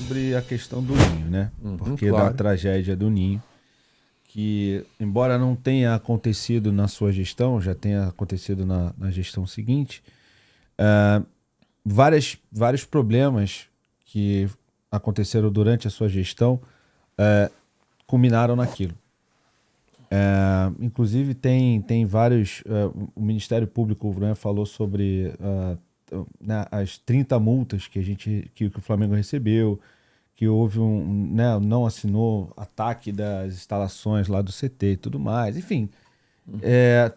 sobre a questão do Ninho, né? Porque claro. da tragédia do Ninho, que embora não tenha acontecido na sua gestão, já tenha acontecido na gestão seguinte, vários problemas que aconteceram durante a sua gestão culminaram naquilo. Inclusive tem vários... o Ministério Público, né, falou sobre né, as 30 multas que o Flamengo recebeu, que houve né, não assinou ataque das instalações lá do CT e tudo mais. Enfim,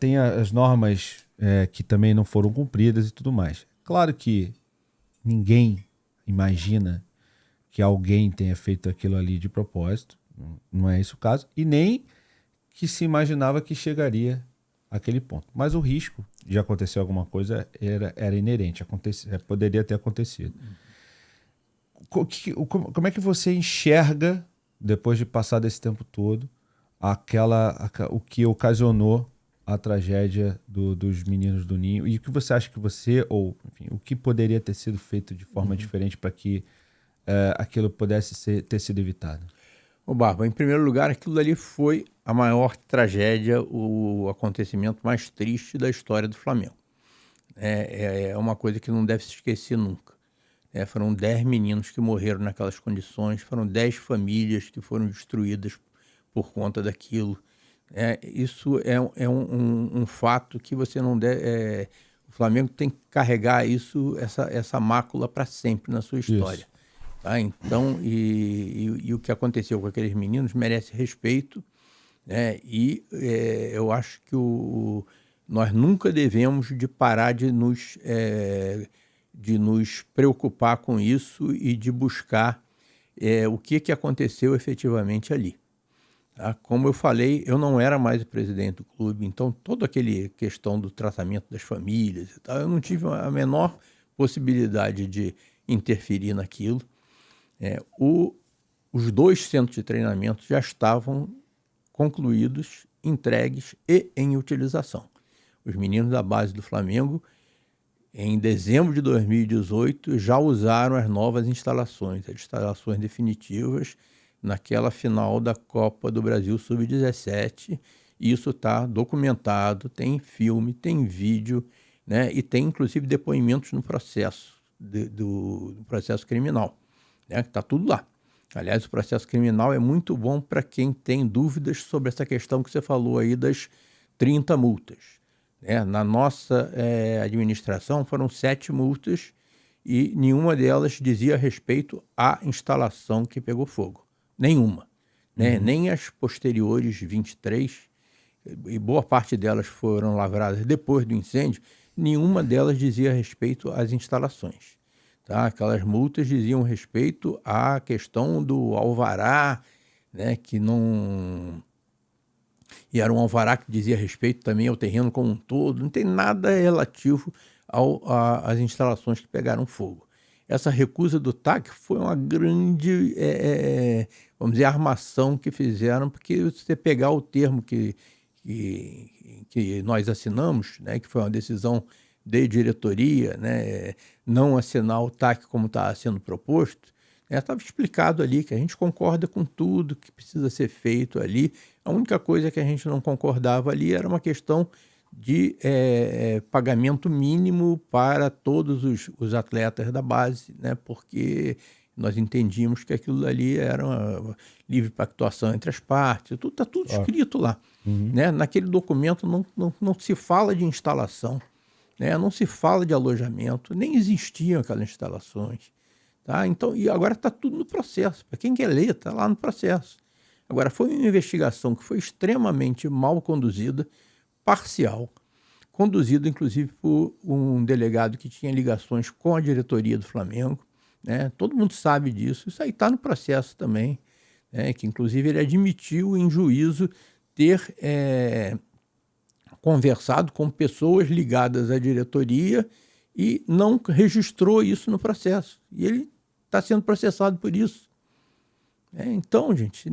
tem as normas que também não foram cumpridas e tudo mais. Claro que ninguém imagina que alguém tenha feito aquilo ali de propósito, não é esse o caso, e nem que se imaginava que chegaria àquele ponto. Mas o risco de acontecer alguma coisa era inerente, poderia ter acontecido. Como é que você enxerga, depois de passar desse tempo todo, o que ocasionou a tragédia dos meninos do Ninho? E o que você acha que ou enfim, o que poderia ter sido feito de forma diferente para que aquilo pudesse ter sido evitado? Ô Barba, em primeiro lugar, aquilo ali foi a maior tragédia, o acontecimento mais triste da história do Flamengo. É uma coisa que não deve se esquecer nunca. Foram 10 meninos que morreram naquelas condições, foram 10 famílias que foram destruídas por conta daquilo. Isso é um fato que você não deve... o Flamengo tem que carregar essa mácula para sempre na sua história. Isso. Tá? Então, e o que aconteceu com aqueles meninos merece respeito, né? Eu acho que nós nunca devemos de parar de nos preocupar com isso e de buscar o que aconteceu efetivamente ali. Tá? Como eu falei, eu não era mais o presidente do clube, então toda aquela questão do tratamento das famílias e tal, eu não tive a menor possibilidade de interferir naquilo. Os 2 centros de treinamento já estavam concluídos, entregues e em utilização. Os meninos da base do Flamengo, em dezembro de 2018, já usaram as novas instalações, as instalações definitivas, naquela final da Copa do Brasil Sub-17. Isso está documentado, tem filme, tem vídeo, né? E tem inclusive depoimentos no processo, do processo criminal. Está tudo lá. Aliás, o processo criminal é muito bom para quem tem dúvidas sobre essa questão que você falou aí das 30 multas. Na nossa administração foram 7 multas e nenhuma delas dizia respeito à instalação que pegou fogo. Nenhuma. Nem as posteriores 23, e boa parte delas foram lavradas depois do incêndio, nenhuma delas dizia respeito às instalações. Tá? Aquelas multas diziam respeito à questão do alvará, né, que não... E era um alvará que dizia respeito também ao terreno como um todo. Não tem nada relativo às instalações que pegaram fogo. Essa recusa do TAC foi uma grande, vamos dizer, armação que fizeram, porque se você pegar o termo que nós assinamos, né, que foi uma decisão de diretoria, né, não assinar o TAC como está sendo proposto, estava explicado ali que a gente concorda com tudo que precisa ser feito ali. A única coisa que a gente não concordava ali era uma questão de pagamento mínimo para todos os atletas da base, né, porque nós entendíamos que aquilo ali era uma livre pactuação entre as partes, está tudo escrito lá. Né? Naquele documento não se fala de instalação, né? Não se fala de alojamento, nem existiam aquelas instalações. Tá? Então, e agora está tudo no processo. Para quem quer ler, está lá no processo. Agora, foi uma investigação que foi extremamente mal conduzida, parcial, conduzida inclusive por um delegado que tinha ligações com a diretoria do Flamengo. Né? Todo mundo sabe disso. Isso aí está no processo também, né? Que inclusive ele admitiu em juízo ter conversado com pessoas ligadas à diretoria e não registrou isso no processo. E ele está sendo processado por isso. Então, gente,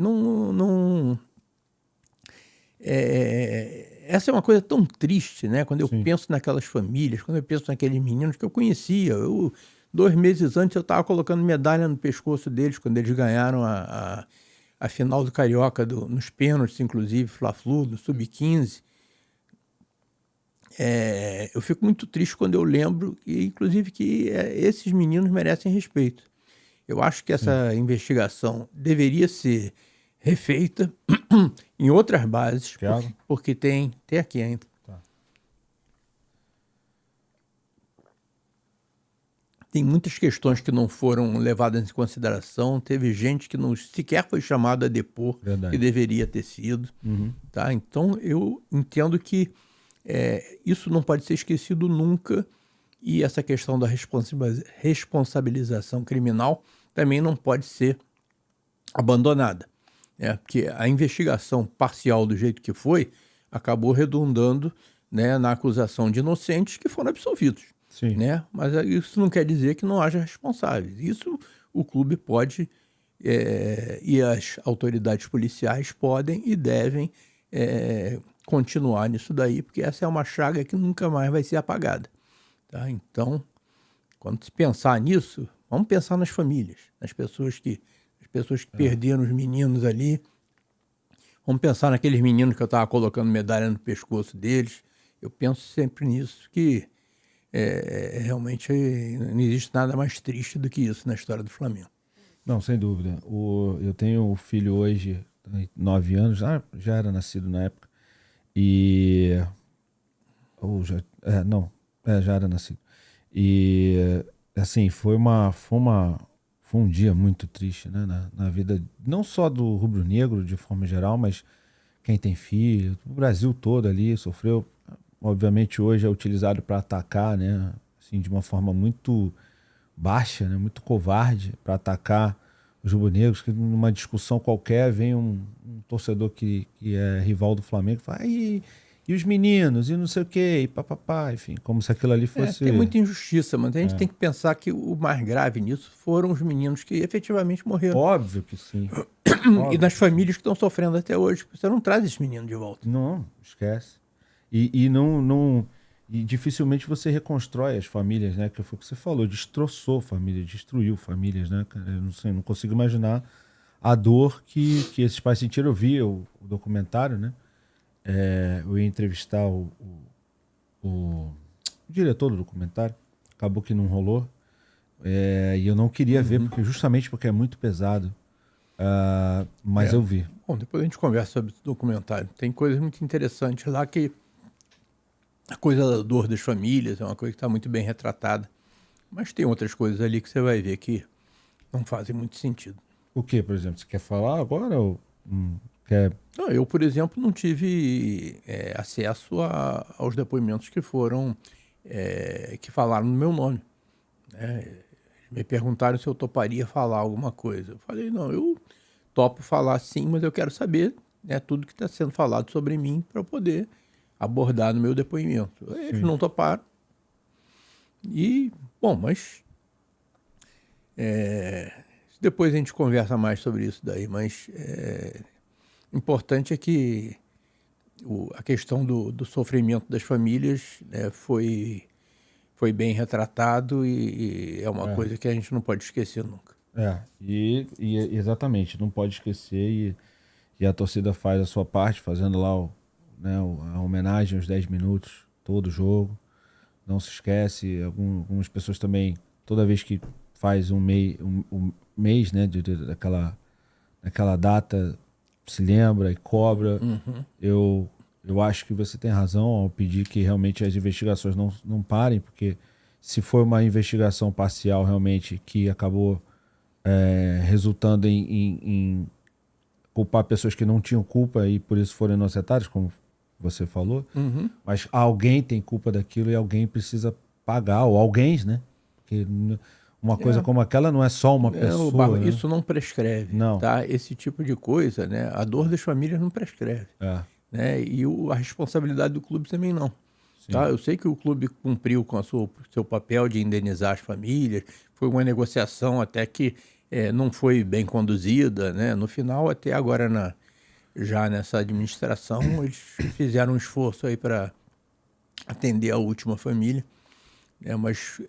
essa é uma coisa tão triste, né? Quando eu penso naquelas famílias, quando eu penso naqueles meninos que eu conhecia, eu 2 meses antes eu estava colocando medalha no pescoço deles quando eles ganharam a final do Carioca, nos pênaltis, inclusive, Fla-Flu, no Sub-15. Eu fico muito triste quando eu lembro, inclusive, que esses meninos merecem respeito. Eu acho que essa investigação deveria ser refeita em outras bases, porque tem aqui ainda. Tá. Tem muitas questões que não foram levadas em consideração. Teve gente que não sequer foi chamada a depor, que deveria ter sido. Tá? Então, eu entendo que isso não pode ser esquecido nunca, e essa questão da responsabilização criminal também não pode ser abandonada. Porque a investigação parcial do jeito que foi acabou redundando, né, na acusação de inocentes que foram absolvidos. Sim. Né? Mas isso não quer dizer que não haja responsáveis. Isso o clube pode, e as autoridades policiais podem e devem continuar nisso daí, porque essa é uma chaga que nunca mais vai ser apagada. Tá? Então, quando se pensar nisso, vamos pensar nas famílias, nas pessoas que perderam os meninos ali. Vamos pensar naqueles meninos que eu estava colocando medalha no pescoço deles. Eu penso sempre nisso, que realmente não existe nada mais triste do que isso na história do Flamengo. Não, sem dúvida. Eu tenho um filho hoje, 9 anos, já era nascido na época, já era nascido. E, assim, foi um dia muito triste, né, na vida, não só do rubro-negro de forma geral, mas quem tem filho, o Brasil todo ali sofreu. Obviamente hoje é utilizado para atacar, né, assim, de uma forma muito baixa, né, muito covarde, para atacar os rubro-negros, que numa discussão qualquer vem um torcedor que é rival do Flamengo e fala, e os meninos, e não sei o quê, e papapá, enfim, como se aquilo ali fosse... Tem muita injustiça, mas a gente tem que pensar que o mais grave nisso foram os meninos que efetivamente morreram. Óbvio que sim. E nas famílias que estão sofrendo até hoje. Você não traz esses meninos de volta. Não, esquece. E dificilmente você reconstrói as famílias, né? Que foi o que você falou, destroçou famílias, destruiu famílias, né? Eu não consigo imaginar a dor que esses pais sentiram. Eu vi o documentário, né? Eu ia entrevistar o diretor do documentário, acabou que não rolou, e eu não queria ver, justamente porque é muito pesado, mas eu vi. Bom, depois a gente conversa sobre o documentário. Tem coisas muito interessantes lá, que a coisa da dor das famílias é uma coisa que está muito bem retratada, mas tem outras coisas ali que você vai ver que não fazem muito sentido. O que, por exemplo? Você quer falar agora ou quer... Não, eu, por exemplo, não tive acesso aos depoimentos que foram, que falaram no meu nome. Me perguntaram se eu toparia falar alguma coisa. Eu falei, não, eu topo falar sim, mas eu quero saber, né, tudo que está sendo falado sobre mim para eu poder abordar no meu depoimento. Eles não toparam. E, bom, mas depois a gente conversa mais sobre isso daí, mas importante é que a questão do sofrimento das famílias, né, foi bem retratado e é uma coisa que a gente não pode esquecer nunca. E exatamente, não pode esquecer, e a torcida faz a sua parte, fazendo lá a homenagem aos 10 minutos, todo jogo, não se esquece. Algumas pessoas também, toda vez que faz um mês, né, daquela data, se lembra e cobra. Eu acho que você tem razão ao pedir que realmente as investigações não parem, porque se for uma investigação parcial realmente que acabou resultando em culpar pessoas que não tinham culpa e por isso foram inocentadas, como você falou, mas alguém tem culpa daquilo e alguém precisa pagar, ou alguém, né? Porque uma coisa como aquela não é só uma pessoa. Né? Isso não prescreve. Não. Tá? Esse tipo de coisa, né? A dor das famílias não prescreve. Né? E a responsabilidade do clube também não. Tá? Eu sei que o clube cumpriu com seu papel de indenizar as famílias, foi uma negociação até que não foi bem conduzida, né? No final, até agora, já nessa administração, eles fizeram um esforço aí para atender a última família, Mas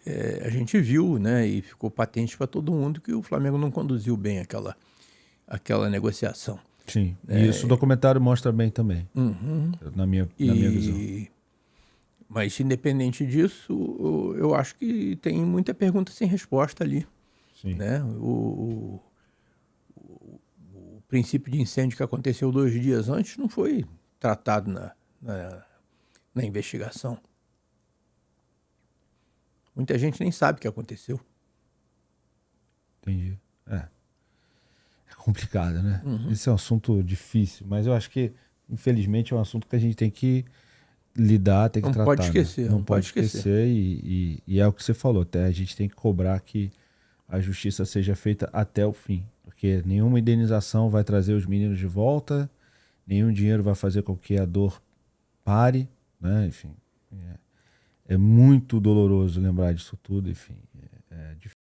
a gente viu, né, e ficou patente para todo mundo que o Flamengo não conduziu bem aquela negociação. Sim, e isso o documentário mostra bem também, na minha visão. Mas, independente disso, eu acho que tem muita pergunta sem resposta ali. Sim. Né? O princípio de incêndio que aconteceu 2 dias antes não foi tratado na investigação. Muita gente nem sabe o que aconteceu. Entendi. É complicado, né? Esse é um assunto difícil, mas eu acho que, infelizmente, é um assunto que a gente tem que lidar, tem que tratar. Pode esquecer, né? Não pode esquecer. E é o que você falou, até a gente tem que cobrar que a justiça seja feita até o fim, porque nenhuma indenização vai trazer os meninos de volta, nenhum dinheiro vai fazer com que a dor pare, né? Enfim, é muito doloroso lembrar disso tudo, enfim.